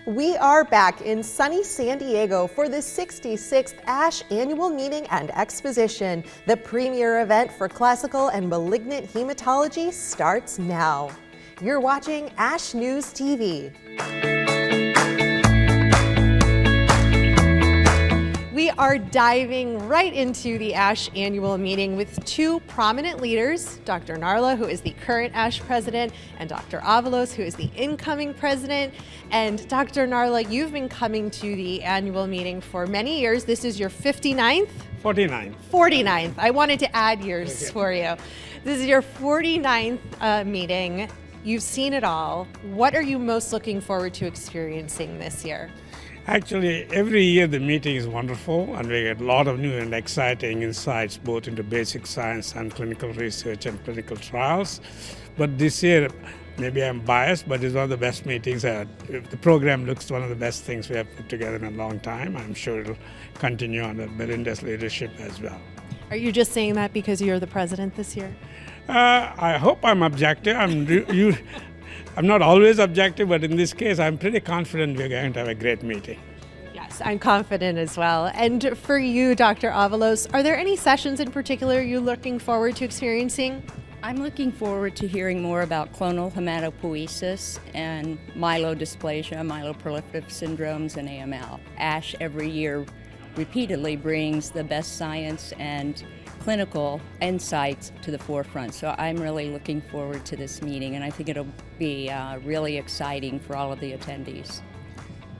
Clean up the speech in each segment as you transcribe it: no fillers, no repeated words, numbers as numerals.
We are back in sunny San Diego for the 66th ASH Annual Meeting and Exposition. The premier event for classical and malignant hematology starts now. You're watching ASH News TV. We are diving right into the ASH annual meeting with two prominent leaders, Dr. Narla, who is the current ASH president, and Dr. Avalos, who is the incoming president. And Dr. Narla, you've been coming to the annual meeting for many years. This is your 59th? 49th. I wanted to add years for you. This is your 49th meeting. You've seen it all. What are you most looking forward to experiencing this year? Actually, every year the meeting is wonderful and we get a lot of new and exciting insights both into basic science and clinical research and clinical trials. But this year, maybe I'm biased, but it's one of the best meetings. The program looks one of the best things we have put together in a long time. I'm sure it'll continue under Belinda's leadership as well. Are you just saying that because you're the president this year? I hope I'm objective. I'm not always objective, but in this case, I'm pretty confident we're going to have a great meeting. Yes, I'm confident as well. And for you, Dr. Avalos, are there any sessions in particular you're looking forward to experiencing? I'm looking forward to hearing more about clonal hematopoiesis and myelodysplasia, myeloproliferative syndromes, and AML. ASH every year repeatedly brings the best science and clinical insights to the forefront. So I'm really looking forward to this meeting, and I think it'll be really exciting for all of the attendees.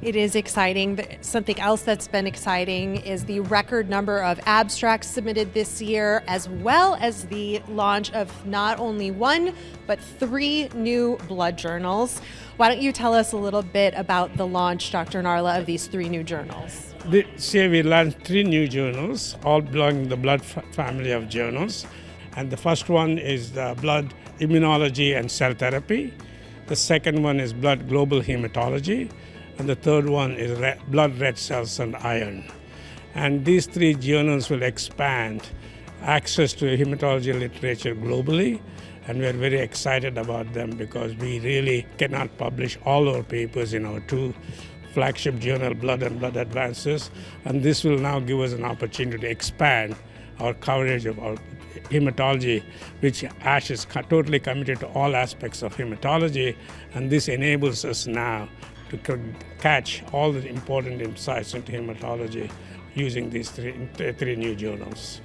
It is exciting. Something else that's been exciting is the record number of abstracts submitted this year, as well as the launch of not only one, but 3 new blood journals. Why don't you tell us a little bit about the launch, Dr. Narla, of these 3 new journals? This year we launched 3 new journals, all belonging to the blood family of journals. And the first one is the blood immunology and cell therapy. The second one is blood global hematology. And the third one is blood red cells and iron. And these 3 journals will expand access to hematology literature globally. And we're very excited about them because we really cannot publish all our papers in our 2 flagship journal, Blood and Blood Advances, and this will now give us an opportunity to expand our coverage of our hematology, which ASH is totally committed to all aspects of hematology, and this enables us now to catch all the important insights into hematology using these 3 new journals.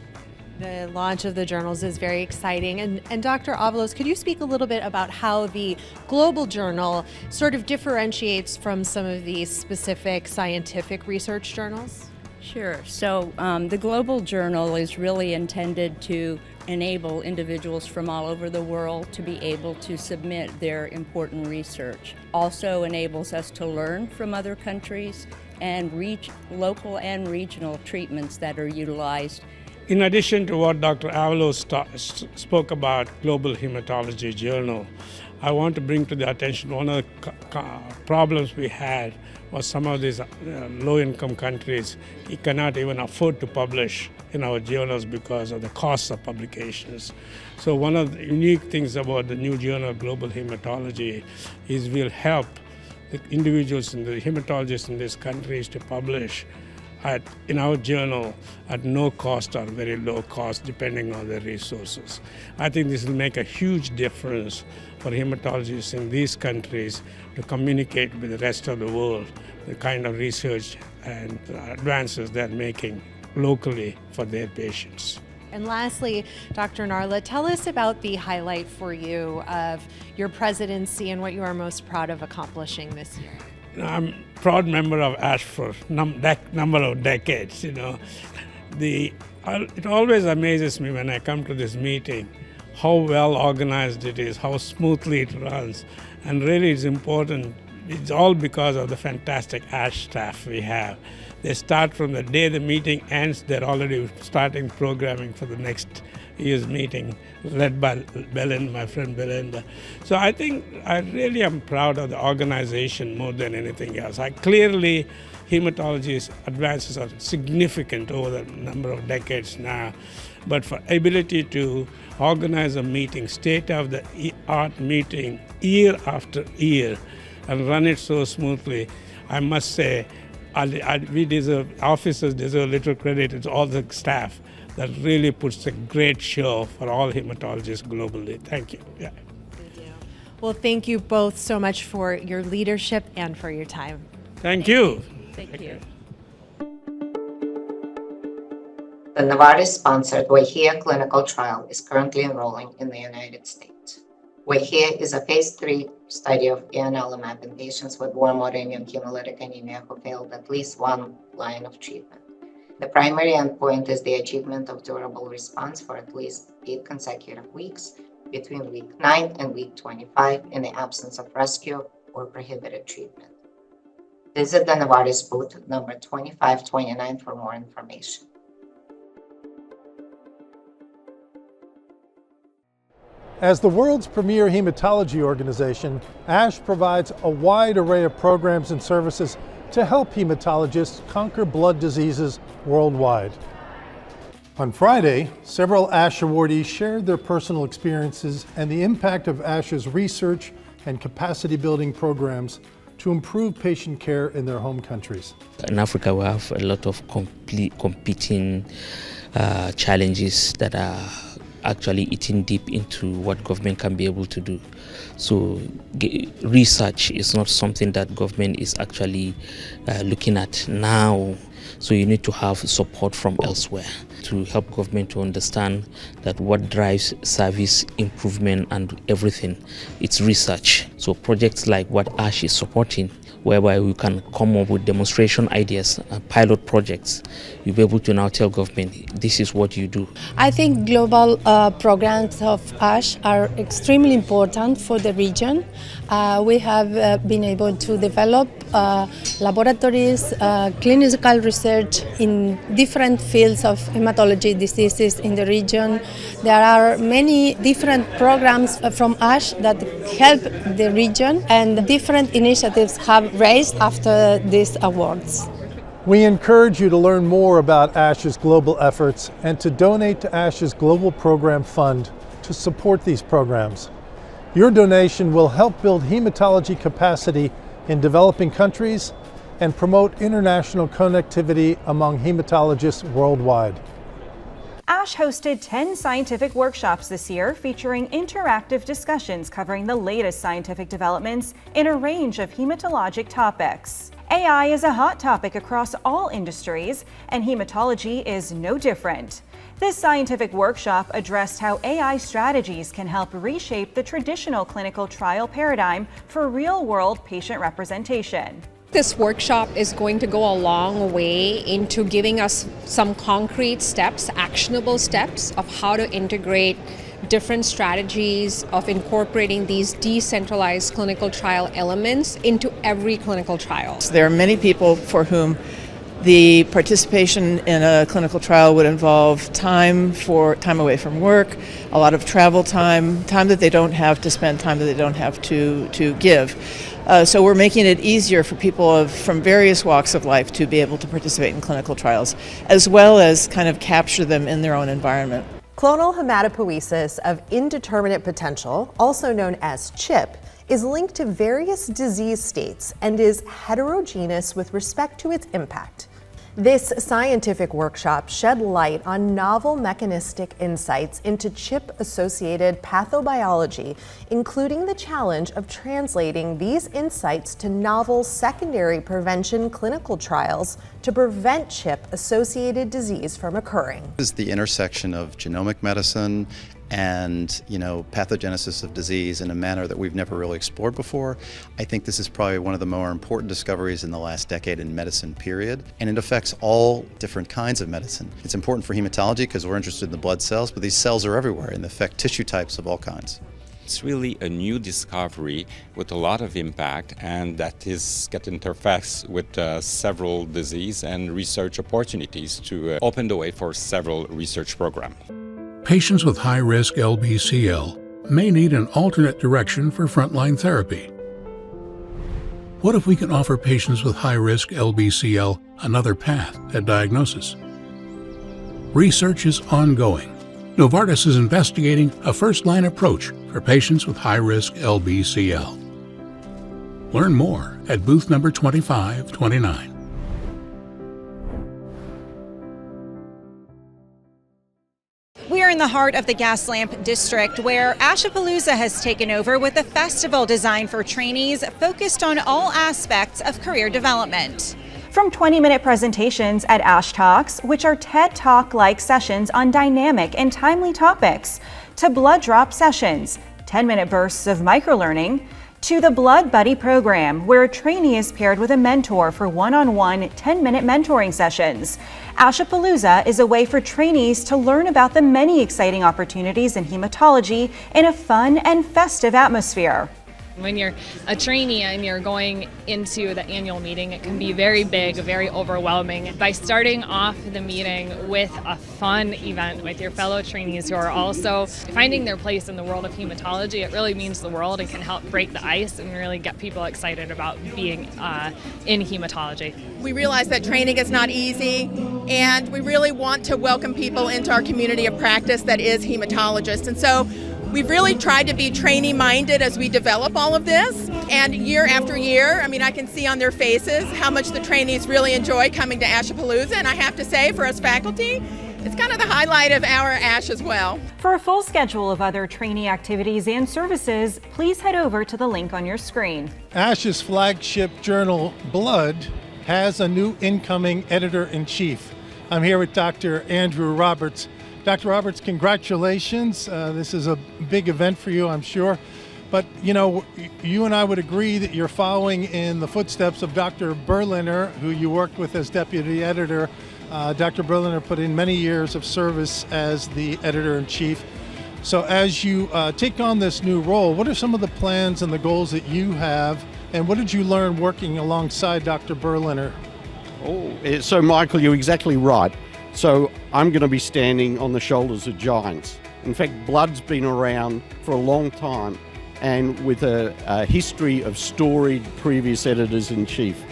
The launch of the journals is very exciting. And Dr. Avalos, could you speak a little bit about how the global journal sort of differentiates from some of these specific scientific research journals? Sure. So the global journal is really intended to enable individuals from all over the world to be able to submit their important research. Also enables us to learn from other countries and reach local and regional treatments that are utilized. In addition to what Dr. Avalos spoke about Global Hematology Journal, I want to bring to the attention one of the problems we had was some of these low-income countries cannot even afford to publish in our journals because of the cost of publications. So one of the unique things about the new journal, Global Hematology, is we'll help the individuals and the hematologists in these countries to publish in our journal at no cost or very low cost, depending on their resources. I think this will make a huge difference for hematologists in these countries to communicate with the rest of the world the kind of research and advances they're making locally for their patients. And lastly, Dr. Narla, tell us about the highlight for you of your presidency and what you are most proud of accomplishing this year. I'm a proud member of ASH for number of decades. It always amazes me when I come to this meeting how well organized it is, how smoothly it runs, and really it's important. It's all because of the fantastic ASH staff we have. They start from the day the meeting ends, they're already starting programming for the next year's meeting, led by Belinda, my friend Belinda. So I think I really am proud of the organization more than anything else. Clearly, hematology's advances are significant over the number of decades now, but for ability to organize a meeting, state-of-the-art meeting, year after year, and run it so smoothly, I must say, officers deserve a little credit. It's all the staff that really puts a great show for all hematologists globally. Thank you. Yeah. Well, thank you both so much for your leadership and for your time. Thank you. Thank you. The Novartis-sponsored WAHIA clinical trial is currently enrolling in the United States. WAHIA is a phase 3 study of ianalumab in patients with warm autoimmune hemolytic anemia who failed at least one line of treatment. The primary endpoint is the achievement of durable response for at least 8 consecutive weeks between week 9 and week 25 in the absence of rescue or prohibited treatment. Visit the Novartis booth number 2529 for more information. As the world's premier hematology organization, ASH provides a wide array of programs and services to help hematologists conquer blood diseases worldwide. On Friday, several ASH awardees shared their personal experiences and the impact of ASH's research and capacity building programs to improve patient care in their home countries. In Africa, we have a lot of competing challenges that are actually eating deep into what government can be able to do. So research is not something that government is actually looking at now. So you need to have support from elsewhere to help government to understand that what drives service improvement and everything, it's research. So projects like what ASH is supporting, whereby we can come up with demonstration ideas, pilot projects, you'll be able to now tell government, this is what you do. I think global programs of ASH are extremely important for the region. We have been able to develop laboratories, clinical research in different fields of hematology diseases in the region. There are many different programs from ASH that help the region, and different initiatives have raised after these awards. We encourage you to learn more about ASH's global efforts and to donate to ASH's Global Program Fund to support these programs. Your donation will help build hematology capacity in developing countries and promote international connectivity among hematologists worldwide. ASH hosted 10 scientific workshops this year featuring interactive discussions covering the latest scientific developments in a range of hematologic topics. AI is a hot topic across all industries, and hematology is no different. This scientific workshop addressed how AI strategies can help reshape the traditional clinical trial paradigm for real-world patient representation. This workshop is going to go a long way into giving us some concrete steps, actionable steps of how to integrate different strategies of incorporating these decentralized clinical trial elements into every clinical trial. There are many people for whom the participation in a clinical trial would involve time away from work, a lot of travel time that they don't have to spend, time that they don't have to give. So we're making it easier for people from various walks of life to be able to participate in clinical trials, as well as kind of capture them in their own environment. Clonal hematopoiesis of indeterminate potential, also known as CHIP, is linked to various disease states and is heterogeneous with respect to its impact. This scientific workshop shed light on novel mechanistic insights into CHIP-associated pathobiology, including the challenge of translating these insights to novel secondary prevention clinical trials to prevent CHIP-associated disease from occurring. This is the intersection of genomic medicine and pathogenesis of disease in a manner that we've never really explored before. I think this is probably one of the more important discoveries in the last decade in medicine, period. And it affects all different kinds of medicine. It's important for hematology because we're interested in the blood cells, but these cells are everywhere and they affect tissue types of all kinds. It's really a new discovery with a lot of impact, and that is get interface with several disease and research opportunities to open the way for several research programs. Patients with high-risk LBCL may need an alternate direction for frontline therapy. What if we can offer patients with high-risk LBCL another path at diagnosis? Research is ongoing. Novartis is investigating a first-line approach for patients with high-risk LBCL. Learn more at booth number 2529. We are in the heart of the Gaslamp District, where Ashapalooza has taken over with a festival designed for trainees focused on all aspects of career development. From 20-minute presentations at Ash Talks, which are TED Talk-like sessions on dynamic and timely topics, to blood drop sessions, 10-minute bursts of microlearning, to the Blood Buddy program, where a trainee is paired with a mentor for one-on-one 10-minute mentoring sessions. Ashapalooza is a way for trainees to learn about the many exciting opportunities in hematology in a fun and festive atmosphere. When you're a trainee and you're going into the annual meeting, it can be very big, very overwhelming. By starting off the meeting with a fun event with your fellow trainees who are also finding their place in the world of hematology, it really means the world and can help break the ice and really get people excited about being in hematology. We realize that training is not easy, and we really want to welcome people into our community of practice that is hematologists. And so we've really tried to be trainee-minded as we develop all of this, and year after year, I can see on their faces how much the trainees really enjoy coming to Ashapalooza, and I have to say, for us faculty, it's kind of the highlight of our ASH as well. For a full schedule of other trainee activities and services, please head over to the link on your screen. ASH's flagship journal, Blood, has a new incoming editor-in-chief. I'm here with Dr. Andrew Roberts. Dr. Roberts, congratulations. This is a big event for you, I'm sure. But, you and I would agree that you're following in the footsteps of Dr. Berliner, who you worked with as deputy editor. Dr. Berliner put in many years of service as the editor-in-chief. So as you take on this new role, what are some of the plans and the goals that you have, and what did you learn working alongside Dr. Berliner? So Michael, you're exactly right. So I'm going to be standing on the shoulders of giants. In fact, Blood's been around for a long time, and with a history of storied previous editors-in-chief.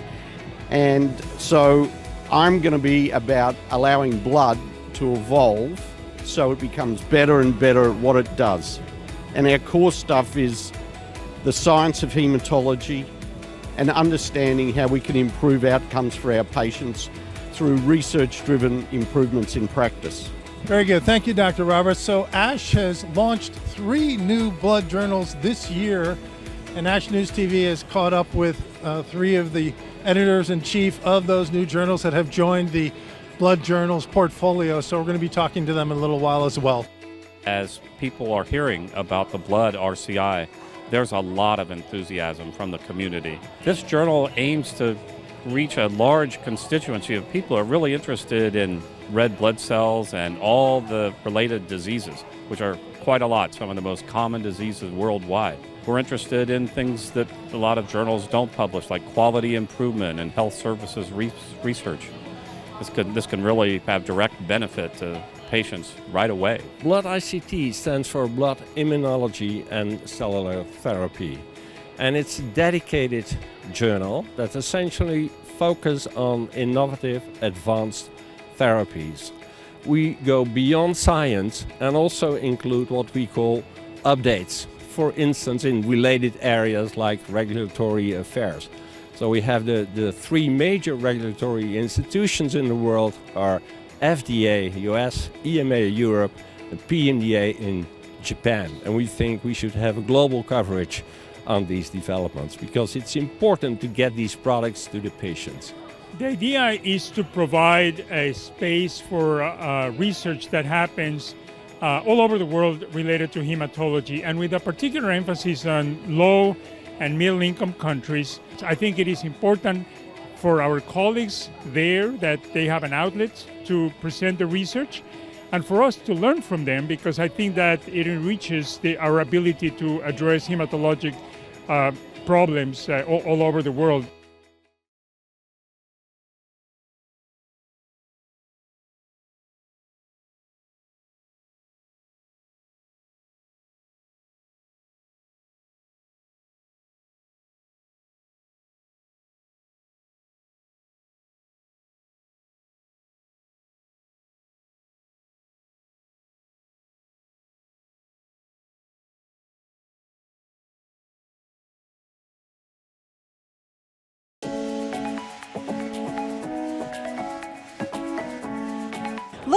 And so I'm going to be about allowing Blood to evolve so it becomes better and better at what it does. And our core stuff is the science of hematology and understanding how we can improve outcomes for our patients through research-driven improvements in practice. Very good. Thank you, Dr. Roberts. So ASH has launched 3 new blood journals this year, and ASH News TV has caught up with 3 of the editors-in-chief of those new journals that have joined the Blood Journals portfolio. So we're going to be talking to them in a little while as well. As people are hearing about the Blood RCI, there's a lot of enthusiasm from the community. This journal aims to reach a large constituency of people who are really interested in red blood cells and all the related diseases, which are quite a lot, some of the most common diseases worldwide. We're interested in things that a lot of journals don't publish, like quality improvement and health services research. This can really have direct benefit to patients right away. Blood ICT stands for Blood Immunology and Cellular Therapy. And it's a dedicated journal that essentially focuses on innovative advanced therapies. We go beyond science and also include what we call updates, for instance in related areas like regulatory affairs. So we have the 3 major regulatory institutions in the world are FDA, US, EMA, Europe, and PMDA in Japan. And we think we should have a global coverage on these developments because it's important to get these products to the patients. The idea is to provide a space for research that happens all over the world related to hematology, and with a particular emphasis on low and middle income countries. I think it is important for our colleagues there that they have an outlet to present the research, and for us to learn from them, because I think that it enriches our ability to address hematologic problems all over the world.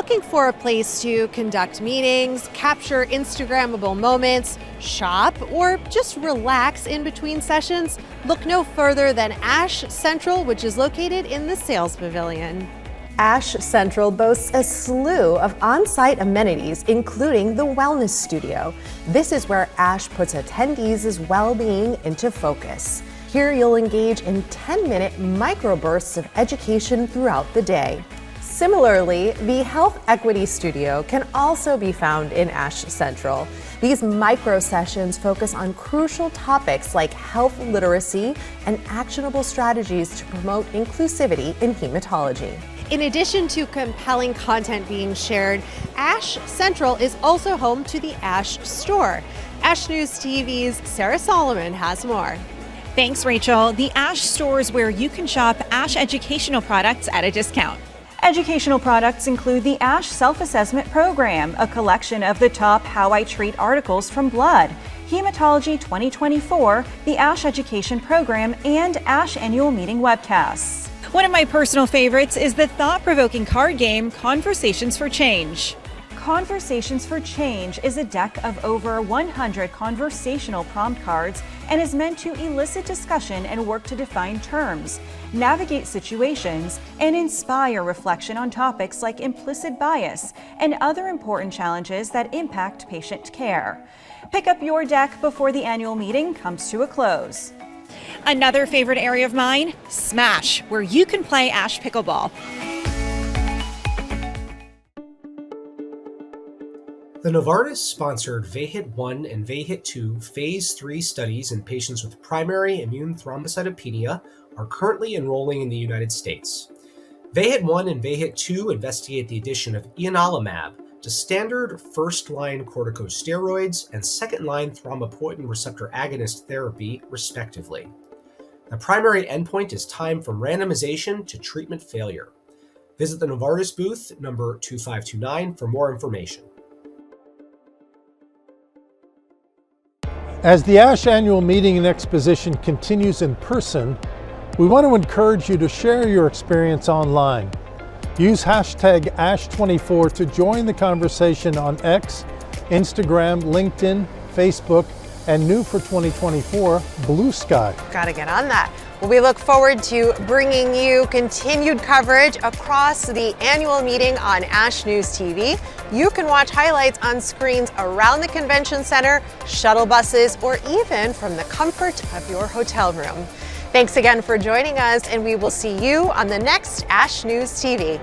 looking for a place to conduct meetings, capture Instagrammable moments, shop, or just relax in between sessions, look no further than ASH Central, which is located in the Sales Pavilion. ASH Central boasts a slew of on-site amenities, including the Wellness Studio. This is where ASH puts attendees' well-being into focus. Here you'll engage in 10-minute microbursts of education throughout the day. Similarly, the Health Equity Studio can also be found in ASH Central. These micro sessions focus on crucial topics like health literacy and actionable strategies to promote inclusivity in hematology. In addition to compelling content being shared, ASH Central is also home to the ASH Store. ASH News TV's Sarah Solomon has more. Thanks, Rachel. The ASH Store is where you can shop ASH educational products at a discount. Educational products include the ASH Self-Assessment Program, a collection of the top How I Treat articles from Blood, Hematology 2024, the ASH Education Program, and ASH Annual Meeting webcasts. One of my personal favorites is the thought-provoking card game Conversations for Change. Conversations for Change is a deck of over 100 conversational prompt cards and is meant to elicit discussion and work to define terms, navigate situations, and inspire reflection on topics like implicit bias and other important challenges that impact patient care. Pick up your deck before the annual meeting comes to a close. Another favorite area of mine, Smash, where you can play ASH Pickleball. The Novartis-sponsored VAHIT-1 and VAHIT-2 Phase 3 studies in patients with primary immune thrombocytopenia are currently enrolling in the United States. VAHIT-1 and VAHIT-2 investigate the addition of ianalumab to standard first-line corticosteroids and second-line thrombopoietin receptor agonist therapy, respectively. The primary endpoint is time from randomization to treatment failure. Visit the Novartis booth, number 2529, for more information. As the ASH Annual Meeting and Exposition continues in person, we want to encourage you to share your experience online. Use hashtag ASH24 to join the conversation on X, Instagram, LinkedIn, Facebook, and new for 2024, Blue Sky. Gotta get on that. Well, we look forward to bringing you continued coverage across the annual meeting on ASH News TV. You can watch highlights on screens around the convention center, shuttle buses, or even from the comfort of your hotel room. Thanks again for joining us, and we will see you on the next ASH News TV.